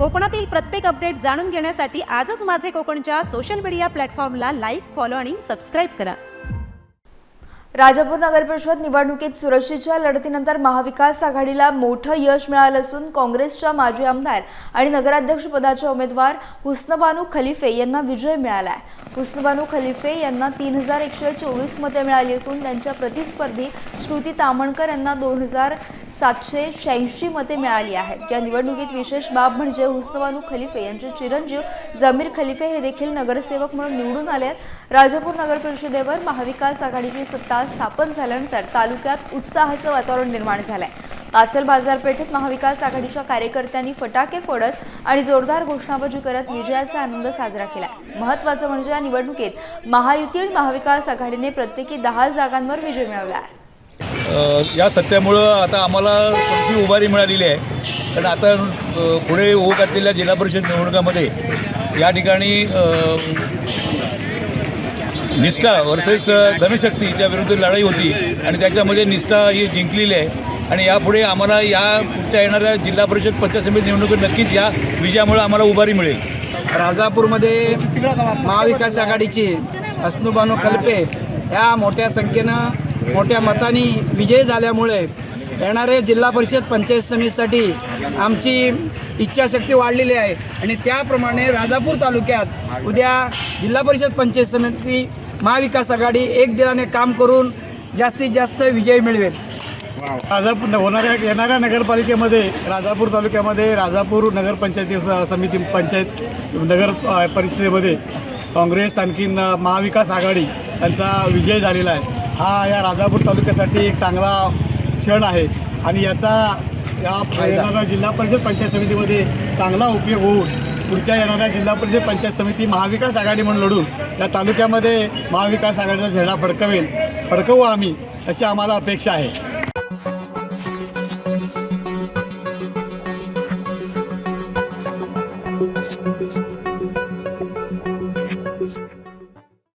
कोकणातील प्रत्येक अपडेट जाणून घेण्यासाठी आजच माझे कोकणच्या सोशल मीडिया प्लॅटफॉर्मला लाईक, फॉलो आणि सबस्क्राईब करा। राजापूर नगरपरिषद निवडणुकीत चुरशीच्या लढतीनंतर महाविकास आघाडीला मोठं यश मिळालं असून काँग्रेसच्या माजी आमदार आणि नगराध्यक्ष पदाचे उमेदवार हुस्नबानू खलिफे यांना विजय मिळाला आहे। हुस्नबानू खलिफे यांना 3124 मते मिळाली असून त्यांच्या प्रतिस्पर्धी श्रुती तामणकर यांना 2786 मते मिळाली आहेत। या निवडणुकीत विशेष बाब म्हणजे हुस्नबानू खलिफे यांचे चिरंजीव जमीर खलिफे हे देखील नगरसेवक म्हणून निवडून आले आहेत। राजापूर नगर परिषदेवर महाविकास आघाडीची सत्ता स्थापन झाल्यानंतर तालुक्यात उत्साहाचं वातावरण निर्माण झालंय। पाचल बाजारपेठेत महाविकास आघाडीच्या कार्यकर्त्यांनी फटाके फोडत आणि जोरदार घोषणाबाजी करत विजयाचा आनंद साजरा केला। महत्त्वाचं म्हणजे या निवडणुकीत महायुती आणि महाविकास आघाडीने प्रत्येकी 10 जागांवर विजय मिळवला आहे। या सत्यामुळं आता आम्हाला थोडीशी उभारी मिळालेली आहे, कारण आता पुढे होऊ घातलेल्या जिल्हा परिषद निवडणुकामध्ये या ठिकाणी निष्ठा वर्सेस धनशक्तीच्या विरुद्ध लढाई होती आणि त्याच्यामध्ये निष्ठा ही जिंकलेली आहे आणि यापुढे आम्हाला या पुढच्या येणाऱ्या जिल्हा परिषद पंचायत समिती निवडणुकीत नक्कीच या विजयामुळे आम्हाला उभारी मिळेल। राजापूरमध्ये महाविकास आघाडीची हुस्नबानू खलिफे या मोठ्या संख्येनं मोठ्या मताने विजय झाल्यामुळे येणाऱ्या जिल्हा परिषद पंचायत समितीसाठी आमची इच्छाशक्ती वाढलेली आहे आणि त्याप्रमाणे राजापूर तालुक्यात उद्या जिल्हा परिषद पंचायत समिती महाविकास आघाडी एक दिलाने काम करून जास्तीत जास्त विजय मिळवेल। राजापूर येणाऱ्या नगरपालिकेमध्ये राजापूर तालुक्यामध्ये राजापूर नगर पंचायती समिती पंचायत नगर परिषदेमध्ये काँग्रेस आणखीन महाविकास आघाडी यांचा विजय झालेला आहे। हा या राजापूर तालुक्यासाठी एक चांगला क्षण आहे आणि याचा येणाऱ्या जिल्हा परिषद पंचायत समितीमध्ये चांगला उपयोग होऊन पुढच्या येणाऱ्या जिल्हा परिषद पंचायत समिती महाविकास आघाडी म्हणून लढून या तालुक्यामध्ये महाविकास आघाडीचा झेंडा फडकवू आम्ही, अशी आम्हाला अपेक्षा आहे।